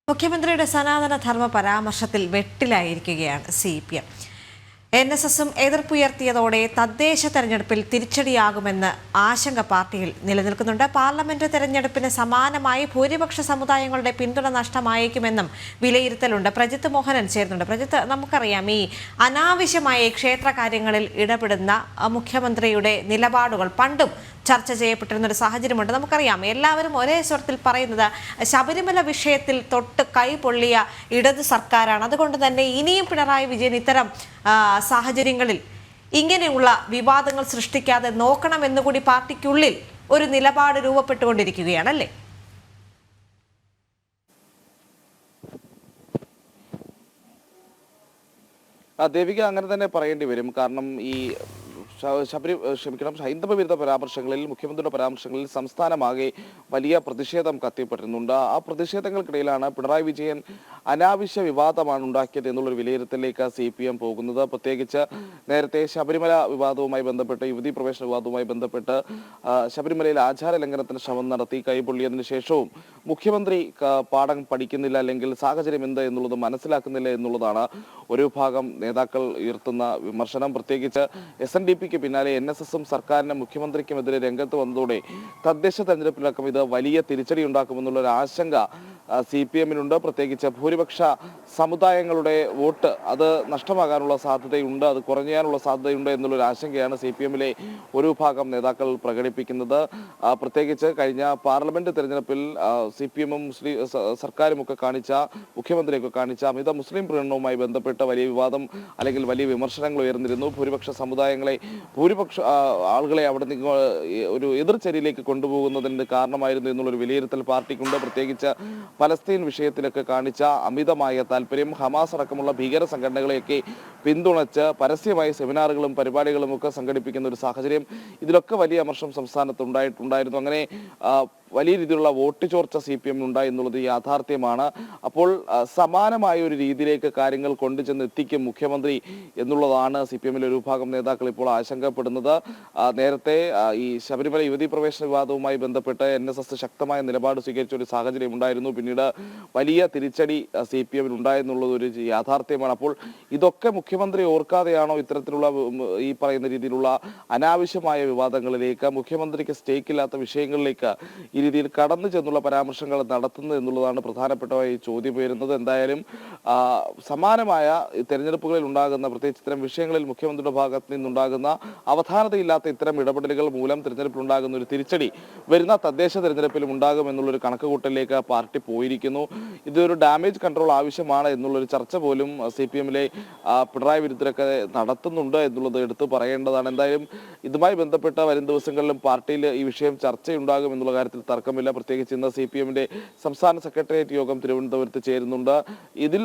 മുഖ്യമന്ത്രിയുടെ സനാതന ധർമ്മ പരാമർശത്തിൽ വെട്ടിലായിരിക്കുകയാണ് CPM. NSSും എതിർപ്പുയർത്തിയതോടെ തദ്ദേശ തെരഞ്ഞെടുപ്പിൽ തിരിച്ചടിയാകുമെന്ന് ആശങ്ക പാർട്ടിയിൽ നിലനിൽക്കുന്നുണ്ട്. പാർലമെന്റ് തെരഞ്ഞെടുപ്പിന് സമാനമായി ഭൂരിപക്ഷ സമുദായങ്ങളുടെ പിന്തുണ നഷ്ടമായേക്കുമെന്നും വിലയിരുത്തലുണ്ട്. പ്രജിത്ത് മോഹനൻ ചേരുന്നുണ്ട്. പ്രജിത്ത്, നമുക്കറിയാം ഈ അനാവശ്യമായ ക്ഷേത്ര കാര്യങ്ങളിൽ ഇടപെടുന്ന മുഖ്യമന്ത്രിയുടെ നിലപാടുകൾ പണ്ടും ചർച്ച ചെയ്യപ്പെട്ടിരുന്ന ഒരു സാഹചര്യമുണ്ട്. നമുക്കറിയാം, എല്ലാവരും ഒരേ സ്വരത്തിൽ പറയുന്നത് ശബരിമല വിഷയത്തിൽ തൊട്ട് കൈപൊള്ളിയ ഇടതു സർക്കാരാണ്. അതുകൊണ്ട് തന്നെ ഇനിയും പിണറായി വിജയൻ ഇത്തരം സാഹചര്യങ്ങളിൽ ഇങ്ങനെയുള്ള വിവാദങ്ങൾ സൃഷ്ടിക്കാതെ നോക്കണമെന്നുകൂടി പാർട്ടിക്കുള്ളിൽ ഒരു നിലപാട് രൂപപ്പെട്ടുകൊണ്ടിരിക്കുകയാണല്ലേ? ദേവിക, അങ്ങനെ തന്നെ പറയേണ്ടി വരും. കാരണം ഈ ഹൈന്ദവ വിരുദ്ധ പരാമർശങ്ങളിൽ, മുഖ്യമന്ത്രിയുടെ പരാമർശങ്ങളിൽ സംസ്ഥാനമാകെ വലിയ പ്രതിഷേധം കത്തിപ്പെട്ടിരുന്നുണ്ട്. ആ പ്രതിഷേധങ്ങൾക്കിടയിലാണ് പിണറായി വിജയൻ അനാവശ്യ വിവാദമാണ് ഉണ്ടാക്കിയത് എന്നുള്ളൊരു വിലയിരുത്തലിലേക്ക് CPM പോകുന്നത്. പ്രത്യേകിച്ച് നേരത്തെ ശബരിമല വിവാദവുമായി ബന്ധപ്പെട്ട്, യുവതീ പ്രവേശന വിവാദവുമായി ബന്ധപ്പെട്ട് ശബരിമലയിൽ ആചാര ലംഘനത്തിന് ശ്രമം നടത്തി കൈപൊള്ളിയതിനു ശേഷവും മുഖ്യമന്ത്രി പാഠം പഠിക്കുന്നില്ല, അല്ലെങ്കിൽ സാഹചര്യം എന്ത് എന്നുള്ളത് മനസ്സിലാക്കുന്നില്ല എന്നുള്ളതാണ് ഒരു ഭാഗം നേതാക്കൾ ഉയർത്തുന്ന വിമർശനം. പ്രത്യേകിച്ച് SNDPക്ക് പിന്നാലെ NSSും സർക്കാരിനും മുഖ്യമന്ത്രിക്കുമെതിരെ രംഗത്ത് വന്നതോടെ തദ്ദേശ തെരഞ്ഞെടുപ്പിലടക്കം ഇത് വലിയ തിരിച്ചടി ഉണ്ടാക്കുമെന്നുള്ളൊരു ആശങ്ക CPMനുണ്ട്. പ്രത്യേകിച്ച് ഭൂരിപക്ഷ സമുദായങ്ങളുടെ വോട്ട് അത് നഷ്ടമാകാനുള്ള സാധ്യതയുണ്ട്, അത് കുറഞ്ഞാനുള്ള സാധ്യതയുണ്ട് എന്നുള്ളൊരു ആശങ്കയാണ് CPMലെ ഒരു ഭാഗം നേതാക്കൾ പ്രകടിപ്പിക്കുന്നത്. പ്രത്യേകിച്ച് കഴിഞ്ഞ പാർലമെന്റ് തെരഞ്ഞെടുപ്പിൽ CPMും സർക്കാരുമൊക്കെ കാണിച്ച, മുഖ്യമന്ത്രിയൊക്കെ കാണിച്ച അമിത മുസ്ലിം പ്രീണനവുമായി ബന്ധപ്പെട്ട് വലിയ വിവാദം അല്ലെങ്കിൽ വലിയ വിമർശനങ്ങൾ ഉയർന്നിരുന്നു. ഭൂരിപക്ഷ ആളുകളെ അവിടെ നിന്ന് ഒരു എതിർചര്യയിലേക്ക് കൊണ്ടുപോകുന്നതിന് കാരണമായിരുന്നു എന്നുള്ളൊരു വിലയിരുത്തൽ പാർട്ടിക്കുണ്ട്. പ്രത്യേകിച്ച് പലസ്തീൻ വിഷയത്തിലൊക്കെ കാണിച്ച അമിതമായ താല്പര്യം, ഹമാസ് അടക്കമുള്ള ഭീകര സംഘടനകളെയൊക്കെ പിന്തുണച്ച് പരസ്യമായ സെമിനാറുകളും പരിപാടികളും ഒക്കെ സംഘടിപ്പിക്കുന്ന ഒരു സാഹചര്യം, ഇതിലൊക്കെ വലിയ അമർഷം സംസ്ഥാനത്ത് ഉണ്ടായിരുന്നു. അങ്ങനെ വലിയ രീതിയിലുള്ള വോട്ട് ചോർച്ച CPM ഉണ്ടായി എന്നുള്ളത് യാഥാർത്ഥ്യമാണ്. അപ്പോൾ സമാനമായ ഒരു രീതിയിലേക്ക് കാര്യങ്ങൾ കൊണ്ടുചെന്ന് എത്തിക്കും മുഖ്യമന്ത്രി എന്നുള്ളതാണ് CPMലെ ഒരു വിഭാഗം നേതാക്കൾ ഇപ്പോൾ ആശങ്കപ്പെടുന്നത്. നേരത്തെ ഈ ശബരിമല യുവതീ പ്രവേശന വിവാദവുമായി ബന്ധപ്പെട്ട് NSS ശക്തമായ നിലപാട് സ്വീകരിച്ച ഒരു സാഹചര്യം ഉണ്ടായിരുന്നു. പിന്നീട് വലിയ തിരിച്ചടി CPMൽ ഉണ്ടായെന്നുള്ളത് ഒരു യാഥാർത്ഥ്യമാണ്. അപ്പോൾ ഇതൊക്കെ മുഖ്യമന്ത്രി ഓർക്കാതെയാണോ ഇത്തരത്തിലുള്ള ഈ പറയുന്ന രീതിയിലുള്ള അനാവശ്യമായ വിവാദങ്ങളിലേക്ക്, മുഖ്യമന്ത്രിക്ക് സ്റ്റേക്കില്ലാത്ത വിഷയങ്ങളിലേക്ക് ഈ രീതിയിൽ കടന്നു ചെന്നുള്ള പരാമർശങ്ങൾ നടത്തുന്നത് എന്നുള്ളതാണ് പ്രധാനപ്പെട്ടതായി ചോദ്യം ഉയരുന്നത്. എന്തായാലും സമാനമായ തെരഞ്ഞെടുപ്പുകളിൽ ഉണ്ടാകുന്ന, പ്രത്യേകിച്ച് ഇത്തരം വിഷയങ്ങളിൽ മുഖ്യമന്ത്രിയുടെ ഭാഗത്ത് നിന്നുണ്ടാകുന്ന അവധാനതയില്ലാത്ത ഇത്തരം ഇടപെടലുകൾ മൂലം തെരഞ്ഞെടുപ്പിൽ ഉണ്ടാകുന്ന ഒരു തിരിച്ചടി വരുന്ന തദ്ദേശ തെരഞ്ഞെടുപ്പിലും ഉണ്ടാകും എന്നുള്ളൊരു കണക്കുകൂട്ടലിലേക്ക് പാർട്ടി പോയിരിക്കുന്നു. ഇതൊരു ഡാമേജ് കൺട്രോൾ ആവശ്യമാണ് എന്നുള്ളൊരു ചർച്ച പോലും CPMലെ പിണറായി വിരുദ്ധരൊക്കെ നടത്തുന്നുണ്ട് എന്നുള്ളത് എടുത്തു പറയേണ്ടതാണ്. എന്തായാലും ഇതുമായി ബന്ധപ്പെട്ട വരും ദിവസങ്ങളിലും പാർട്ടിയിൽ ഈ വിഷയം ചർച്ചയുണ്ടാകും എന്നുള്ള കാര്യത്തിൽ തർക്കമില്ല. പ്രത്യേകിച്ച് ഇന്ന് CPMന്റെ സംസ്ഥാന സെക്രട്ടേറിയറ്റ് യോഗം തിരുവനന്തപുരത്ത് ചേരുന്നുണ്ട്. ഇതിൽ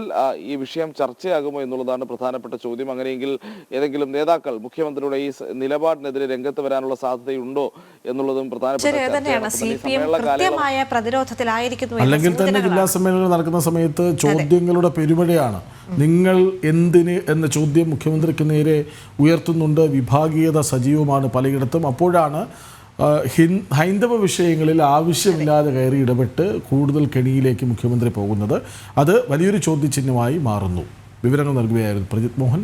ഈ വിഷയം ചർച്ചയാകുമോ എന്നുള്ളതാണ് പ്രധാനപ്പെട്ട ചോദ്യം. അങ്ങനെയെങ്കിൽ ഏതെങ്കിലും നേതാക്കൾ മുഖ്യമന്ത്രിയുടെ ഈ നിലപാടിനെതിരെ രംഗത്ത് വരാനുള്ള സാധ്യതയുണ്ടോ എന്നുള്ളതും പ്രധാനപ്പെട്ട അല്ലെങ്കിൽ തന്നെ ജില്ലാ സമ്മേളനങ്ങൾ നടക്കുന്ന സമയത്ത് ചോദ്യങ്ങളുടെ പെരുമഴയാണ്. നിങ്ങൾ എന്തിന് എന്ന ചോദ്യം മുഖ്യമന്ത്രിക്ക് നേരെ ഉയർത്തുന്നുണ്ട്. വിഭാഗീയത സജീവമാണ് പലയിടത്തും. അപ്പോഴാണ് ഹൈന്ദവ വിഷയങ്ങളിൽ ആവശ്യമില്ലാതെ കയറി ഇടപെട്ട് കൂടുതൽ കെണിയിലേക്ക് മുഖ്യമന്ത്രി പോകുന്നത്. അത് വലിയൊരു ചോദ്യചിഹ്നമായി മാറുന്നു. വിവരങ്ങൾ നൽകുകയായിരുന്നു പ്രജിത്ത് മോഹൻ.